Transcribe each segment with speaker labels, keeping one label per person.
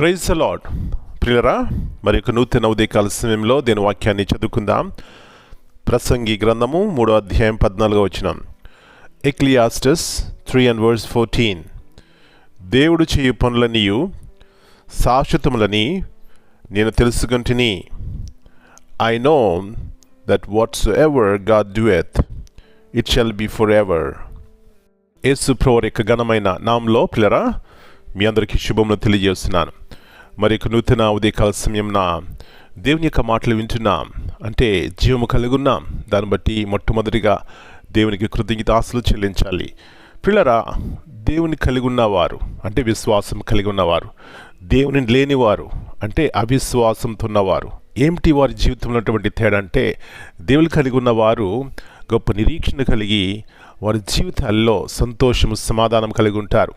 Speaker 1: Praise the lord. ప్రియులరా, మరి యొక్క నూతన ఉదయకాల సమయంలో దేని వాక్యాన్ని చదువుకుందాం. ప్రసంగి గ్రంథము 3వ అధ్యాయం 14వ వచనం. ఎక్లియాస్టస్ 3:14. దేవుడు చేయు పనులనియు శాశ్వతములని నేను తెలుసుకొంటిని. I know that whatsoever God doeth, it shall be forever. యేసు ప్రభువు యొక్క ఘనమైన నామములో ప్రియులరా మీ అందరికీ శుభములు తెలియజేస్తున్నాను. మరి యొక్క నూతన ఉదయకాల సమయంన దేవుని యొక్క మాటలు వింటున్నాం అంటే జీవము కలిగి ఉన్నాం. దాన్ని బట్టి మొట్టమొదటిగా దేవునికి కృతజ్ఞతాస్తులు చెల్లించాలి. ప్రియులరా, దేవుని కలిగి ఉన్నవారు అంటే విశ్వాసం కలిగి ఉన్నవారు, దేవుని లేనివారు అంటే అవిశ్వాసంతో ఉన్నవారు. ఏమిటి వారి జీవితంలో ఉన్నటువంటి తేడా అంటే, దేవుని కలిగి ఉన్నవారు గొప్ప నిరీక్షణ కలిగి వారి జీవితాల్లో సంతోషము సమాధానం కలిగి ఉంటారు.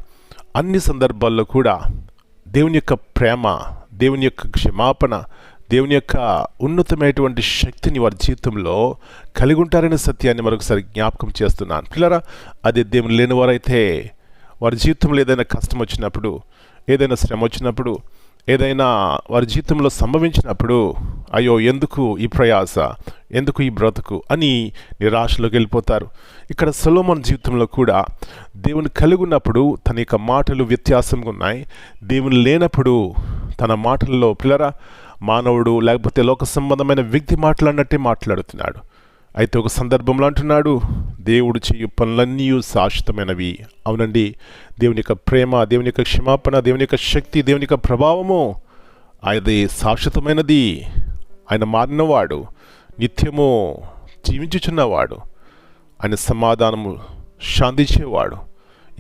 Speaker 1: అన్ని సందర్భాల్లో కూడా దేవుని యొక్క ప్రేమ, దేవుని యొక్క క్షమాపణ, దేవుని యొక్క ఉన్నతమైనటువంటి శక్తిని వారి జీవితంలో కలిగి ఉంటారనే సత్యాన్ని మరొకసారి జ్ఞాపకం చేస్తున్నాను. పిల్లరా, అదే దేవుని లేని వారైతే వారి జీవితంలో ఏదైనా కష్టం వచ్చినప్పుడు, ఏదైనా శ్రమ వచ్చినప్పుడు, ఏదైనా వారి జీవితంలో సంభవించినప్పుడు అయ్యో ఎందుకు ఈ ప్రయాస, ఎందుకు ఈ బ్రతుకు అని నిరాశలోకి వెళ్ళిపోతారు. ఇక్కడ సొలొమోను జీవితంలో కూడా దేవుని కలిగి ఉన్నప్పుడు తన యొక్క మాటలు వ్యత్యాసంగా ఉన్నాయి. దేవుని లేనప్పుడు తన మాటల్లో పిల్లరా మానవుడు లేకపోతే లోక సంబంధమైన వ్యక్తి మాట్లాడినట్టే మాట్లాడుతున్నాడు. అయితే ఒక సందర్భంలో అంటున్నాడు, దేవుడు చేయు పనులన్నీ శాశ్వతమైనవి. అవునండి, దేవుని యొక్క ప్రేమ, దేవుని యొక్క క్షమాపణ, దేవుని యొక్క శక్తి, దేవుని యొక్క ప్రభావము అది శాశ్వతమైనది. ఆయన మారినవాడు, నిత్యము జీవించుచున్నవాడు, ఆయన సమాధానము శాంతించేవాడు.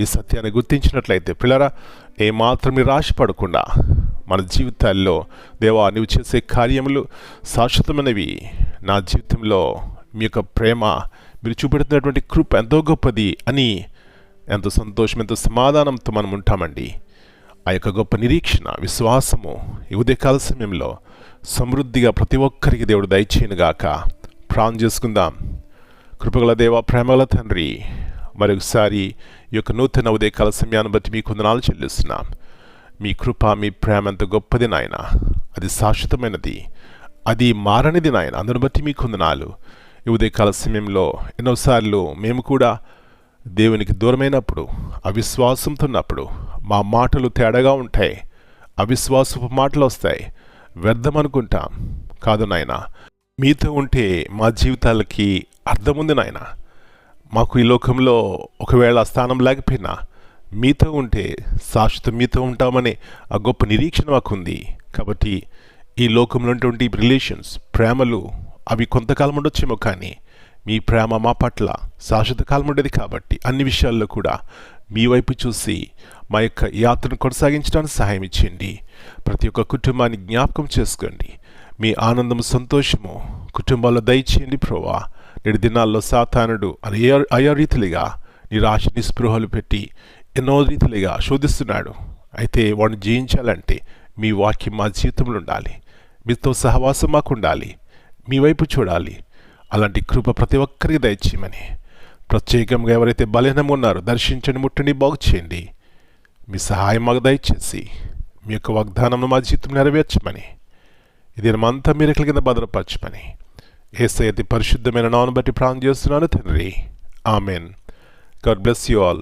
Speaker 1: ఈ సత్యాన్ని గుర్తించినట్లయితే పిల్లరా ఏమాత్రం నిరాశపడకుండా మన జీవితాల్లో దేవా నీవు చేసే కార్యములు శాశ్వతమైనవి, నా జీవితంలో మీ యొక్క ప్రేమ, మీరు చూపెడుతున్నటువంటి కృప ఎంతో గొప్పది అని ఎంతో సంతోషం, ఎంతో సమాధానంతో మనం ఉంటామండి. ఆ యొక్క గొప్ప నిరీక్షణ, విశ్వాసము ఈ ఉదయకాల సమయంలో సమృద్ధిగా ప్రతి ఒక్కరికి దేవుడు దయచేయనుగాక. ప్రార్థన చేసుకుందాం. కృపగల దేవ, ప్రేమగల తండ్రి, మరొకసారి ఈ యొక్క నూతన ఉదయకాల సమయాన్ని బట్టి మీకు వందనాలు చెల్లిస్తున్నాం. మీ కృప, మీ ప్రేమ ఎంత గొప్పది నాయన, అది శాశ్వతమైనది, అది మారనిది నాయన. అందుని బట్టి మీకు వందనాలు. ఈ ఉదయకాల సమయంలో ఎన్నోసార్లు మేము కూడా దేవునికి దూరమైనప్పుడు, అవిశ్వాసంతో ఉన్నప్పుడు మా మాటలు తేడాగా ఉంటాయి, అవిశ్వాసపు మాటలు వస్తాయి, వ్యర్థం అనుకుంటాం. కాదు నాయన, మీతో ఉంటే మా జీవితాలకి అర్థం ఉంది నాయన. మాకు ఈ లోకంలో ఒకవేళ స్థానం లేకపోయినా మీతో ఉంటే శాశ్వతం మీతో ఉంటామనే ఆ గొప్ప నిరీక్షణ మాకుంది. కాబట్టి ఈ లోకంలో ఉన్నటువంటి రిలేషన్స్, ప్రేమలు అవి కొంతకాలం ఉండొచ్చేమో, కానీ మీ ప్రేమ మా పట్ల శాశ్వత కాలం ఉండేది. కాబట్టి అన్ని విషయాల్లో కూడా మీ వైపు చూసి మా యొక్క యాత్రను కొనసాగించడానికి సహాయం ఇచ్చేయండి. ప్రతి ఒక్క కుటుంబాన్ని జ్ఞాపకం చేసుకోండి. మీ ఆనందం, సంతోషము కుటుంబాల్లో దయచేయండి ప్రభువా. నేడు దినాల్లో సాతానుడు అయా రీతిలిగా నిరాశ, నిస్పృహలు పెట్టి ఎన్నో రీతిలిగా శోధిస్తున్నాడు. అయితే వాడిని జయించాలంటే మీ వాక్యం మా జీవితంలో ఉండాలి, మీతో సహవాసం మాకు ఉండాలి, మీ వైపు చూడాలి. అలాంటి కృప ప్రతి ఒక్కరికి దయచేయమని, ప్రత్యేకంగా ఎవరైతే బలహీనంగా ఉన్నారో దర్శించండి, ముట్టండి, బాగు చేయండి. మీ సహాయం మాకు దయచేసి మీ యొక్క వాగ్దానం మా జీవితం నెరవేర్చమని, ఇది అంతా మీరెక్కల కింద భద్రపరచమని యేసయ్య అతి పరిశుద్ధమైన నామమును బట్టి ప్రార్థన చేస్తున్నాను తండ్రి. Amen. God bless you all.